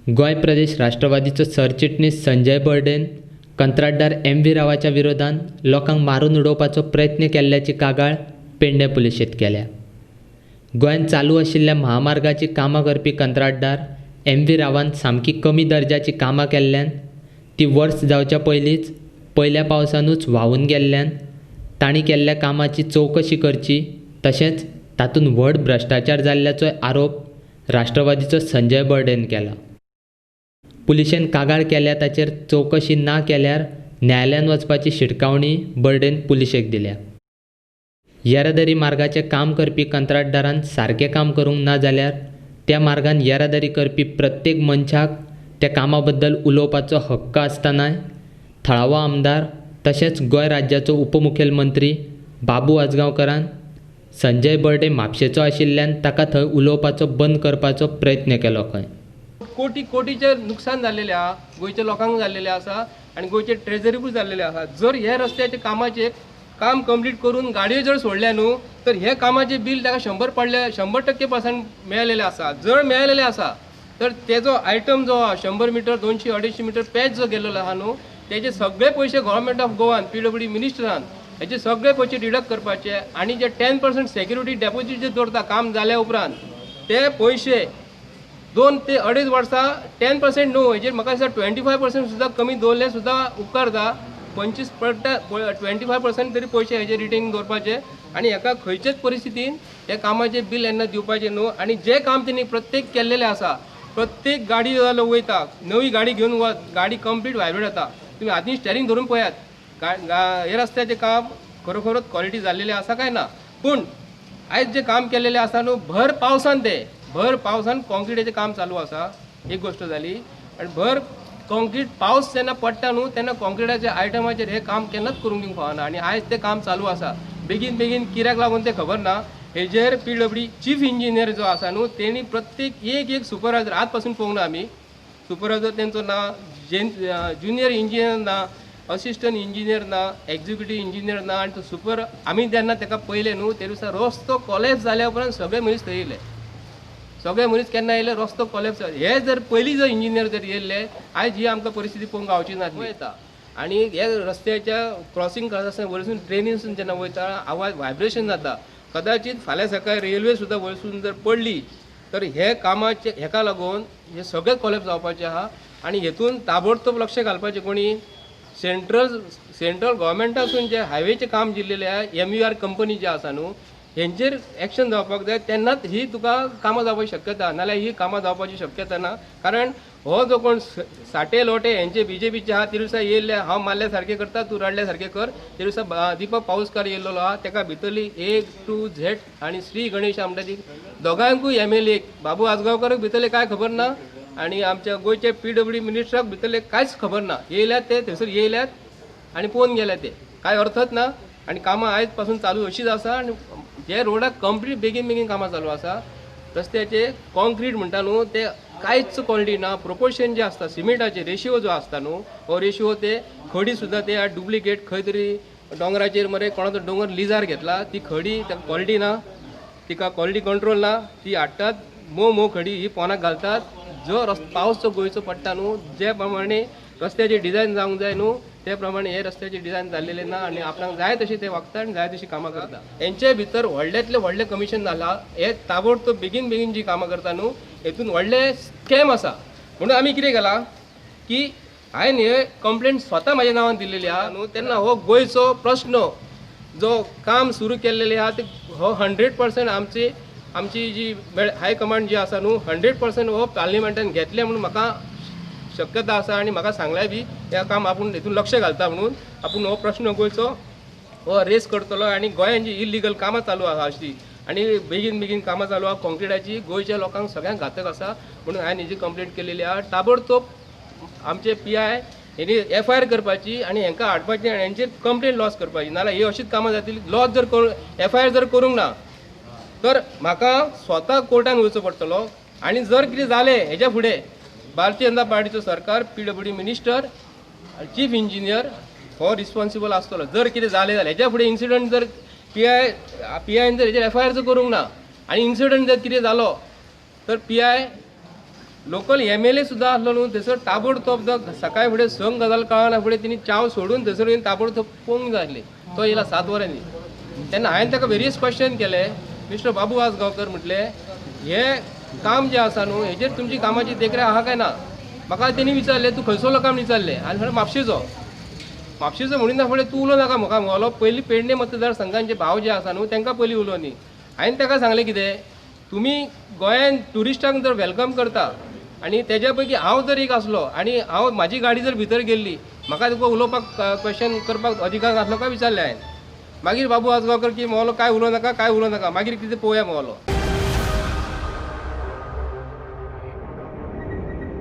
गोय प्रदेश राष्ट्रवादीचो सरचिटणीस संजय बर्डेन कंत्राटदार एम.व्ही. रावाच्या विरोधान लोकांक मारून उडोवपाचो प्रयत्न केल्ल्याची कागाळ पेडणे पुलिशेंत केल्या. गोंयांत चालू आशिल्ल्या महामार्गाची कामां करपी कंत्राटदार एम.व्ही. रावान सामकी कमी दर्जाची कामां केल्ल्यान ती वर्स जावच्या पयलींच पयल्या पावसानूच व्हांवून गेल्ल्यान तांणी केल्ल्या कामाची चवकशी करची तशेंच तातूंत व्हड भ्रश्टाचार जाल्ल्याचोय आरोप राष्ट्रवादीचो संजय बर्डेन केला. पुलिशेन कागाळ केल्या ताचेर चवकशी ना केल्यार न्यायालयान वचपाची शिटकावणी बर्डेन पुलिशेक दिल्या. येरादारी मार्गाचें काम करपी कंत्राटदारान सारकें काम करूंक ना जाल्यार त्या मार्गान येरादारी करपी प्रत्येक मनशाक त्या कामा बद्दल उलोवपाचो हक्क आसतनाय थळावो आमदार तशेंच गोंय राज्याचो उपमुखेलमंत्री बाबू आजगांवकारान संजय बर्डे म्हापशेचो आशिल्ल्यान ताका थंय उलोवपाचो बंद करपाचो प्रयत्न केलो. खंय कोटीचे नुकसान जाल्लेलें आहा, गोंयच्या लोकांक जाल्लेलें आसा आनी गोंयचे ट्रेझरीकूय जाल्लेलें आसा. जर हे रस्त्याचे कामाचें काम कंप्लीट करून गाडयो जर सोडल्या न्हू तर हे कामाचे बील ताका 100% मेळलेलें आसा. जर मेळलेलें आसा तर तेजो आयटम जो आहा 100 मिटर 200-250 मिटर पॅच जो गेल्लो आहा न्हू तेजे सगळे पयशे गव्हर्मेंट ऑफ गोवान PWD मिनिस्टरान हेचे सगळे पयशे डिडक्ट करपाचे आनी जे 10% सेक्युरिटी डेपॉझिट जे दवरता काम जाल्या उपरांत ते पयशे 2 ते 2.5 वर्सां 10% न्हू हेजेर म्हाका दिसता 25% सुद्दां कमी दवरले सुद्दां उपकारता. 25% तरी पयशे हेजे रिटेन दवरपाचे आनी हेका खंयचेच परिस्थितीन हे कामाचे बील येन्ना दिवपाचे न्हू. आनी जे काम तेणी प्रत्येक केल्लेलें आसा प्रत्येक गाडी जालो वयता नवी गाडी घेवन वच गाडी कंप्लीट व्हायब्रेट जाता. तुमी आदीं स्टेरींग धरून पळयात हे रस्त्याचें काम खरोखरच क्वॉलिटी जाल्लेलें आसा काय ना. पूण आयज जे काम केल्लेलें आसा न्हू भर पावसान कॉन्क्रिटाचें काम चालू आसा एक गोश्ट जाली. आनी भर कॉन्क्रीट पावस जेन्ना पडटा न्हू तेन्ना कॉन्क्रिटाच्या आयटमाचेर हे काम केन्नाच करूंक दिवंक फावना आनी आयज तें काम चालू आसा. बेगीन कित्याक लागून तें खबर ना. हेजेर PWD चीफ इंजिनियर जो आसा न्हू तेणी प्रत्येक एक सुपरवायझर आज पासून पळोवंक ना आमी. सुपरवायझर तेंचो ना, ज्युनियर इंजिनियर ना, असिस्टंट इंजिनियर ना, एक्झिक्युटीव इंजिनियर ना आनी तो सुपर आमी जेन्ना तेका पयलें न्हू ते दिसा रस्तो कॉलेप्स जाल्या उपरांत सगळे मनीस थंय येयले. सगळे मनीस केन्ना येयले रस्तो कॉलेप्स हे जर पयलीं जर इंजिनियर जर येयल्ले आयज ही आमकां परिस्थिती पळोवंक गावची ना वयता. आनी हे रस्त्याच्या क्रॉसींग करता वयरसून ट्रेनीसून जेन्ना वयता आवाज व्हायब्रेशन जाता. कदाचित फाल्यां सकाळी रेल्वे सुद्दां वयरसून जर पडली तर हे कामाचे हेका लागून हे सगळे कॉलेप्स जावपाचे आहा. आनी हेतून ताबडतोब लक्ष घालपाचें कोणी सेंट्रल गव्हर्मेंटासून जे हायवेचें काम दिल्लेलें आहा MVR कंपनी जे आसा न्हू हेंचेर एक्शन जावपाक जाय तेन्नाच ही तुका कामां जावपाची शक्यता नाल्यार ही कामां जावपाची शक्यता ना. कारण हो जो कोण साटे लोटे हेंचे BJPचे आहा ते दिसा येयल्ले हांव मारल्या सारकें करता तूं रडल्या सारकें कर. ते दिसा दीपक पाऊसकार येयल्लो आहा तेका भितरली A to Z आनी श्री गणेश म्हणटा ती दोगांकूय MLA बाबू आजगांवकारूय भितरले काय खबर ना आनी आमच्या गोंयचे PWD मिनिस्टराक भितरले कांयच खबर ना. येयल्यात ते थंयसर येयल्यात आनी पळोवन गेल्यात ते कांय अर्थच ना. आनी कामां आयज पासून चालू अशीच आसा आनी जे रोडाक कंप्लीट बेगीन कामां चालू आसा. रस्त्याचे कॉन्क्रीट म्हणटा न्हू ते कांयच क्वॉलिटी ना. प्रोपोर्शन जे आसता सिमेंटाचे रेशिओ जो आसता न्हू हो रेशिओ ते खडी सुद्दां ते डुप्लिकेट खंय तरी दोंगराचेर मरे कोणाचो दोंगर लिजार घेतला ती खडी क्वॉलिटी ना तिका क्वॉलिटी कंट्रोल ना. ती हाडटात मोव खडी ही पोनाक घालतात. जो पावस जो गोंयचो पडटा न्हू जे प्रमाणे रस्त्याची डिझायन जावंक जाय न्हू ते प्रमाणे हे रस्त्याचे डिझायन जाल्लेले ना आनी आपणाक जाय तशी ते वागता आनी जाय तशी कामां करता. हेंचे भितर व्हडले कमिशन जाला. हे ताबडतोब बेगीन जी कामां करता न्हू हेतून व्हडले स्कॅम आसा. म्हणून आमी कितें केलां की हांवें हे कंप्लेंट स्वता म्हाज्या नांवान दिल्लेली आहा न्हू तेन्ना हो गोंयचो प्रश्न जो काम सुरू केल्लेले आहा ते हो 100% आमची जी हाय कमांड जी आसा न्हू 100% हो पार्लिमेंटान घेतले म्हणून म्हाका शक्यता आसा आनी म्हाका सांगल्याय बी हे काम आपूण हेतून लक्ष घालता म्हणून आपूण हो प्रश्न गोंयचो हो रेस करतलो. आनी गोंयान जी इल्लिगल कामां चालू आहा अशी आनी बेगीन कामां चालू आहा कॉन्क्रिटाची गोंयच्या लोकांक सगळ्यांक घातक आसा म्हणून हांवें हेजी कंप्लेंट केलेली आहा. ताबडतोब आमचे PI हेणी FIR करपाची आनी हेंकां हाडपाची आनी हेंचेर कंप्लेंट लॉस करपाची नाल्यार ही अशीच कामां जातली. लॉस जर FIR जर करूंक ना तर म्हाका स्वता कोर्टान वयचो पडटलो. आनी जर कितें जालें हेच्या फुडें भारतीय जनता पार्टीचो सरकार PWD मिनिस्टर चीफ इंजिनियर हो रिस्पॉन्सिबल आसतलो. जर कितें जालें जाल्यार हेच्या फुडें इन्सिडंट जर PIन जर हेचेर FIR जर करूंक ना आनी इन्सिडंट जर कितें जालो तर PI लोकल MLA सुद्धा आसलो न्हू थंयसर ताबडतोब सकाळी फुडें संक गजाल कळना फुडें तिणी चाव सोडून थंयसर येवन ताबडतोब पोवंक जाय आसली तो येयला 7 वरांनी तेन्ना हांवें ताका वेरियस क्वेश्चन केले मिस्टर बाबू आसगांवकर म्हटलें हे काम जें आसा न्हू हेजेर तुमची कामाची देखरेख आहा काय ना म्हाका तेणी विचारलें तूं खंयचो काम विचारलें आनी म्हळें म्हापशेचो म्हणिना फुडें तूं उलोव नाका म्हाका म्हणलो पयलीं पेडणे मतदारसंघांचे भाव जे आसा न्हू तांकां पयलीं उलोव न्ही हांवें ताका सांगलें कितें तुमी गोंयान ट्युरिस्टांक जर वेलकम करता आनी तेज्या पैकी हांव जर एक आसलो आनी हांव म्हाजी गाडी जर भितर गेल्ली म्हाका तुका उलोवपाक क्वेश्चन करपाक अधिकार नासलो काय विचारलें हांवें मागीर बाबू आसगांवकर की म्हणलो काय उलोव नाका मागीर कितें पळोवया म्हणलो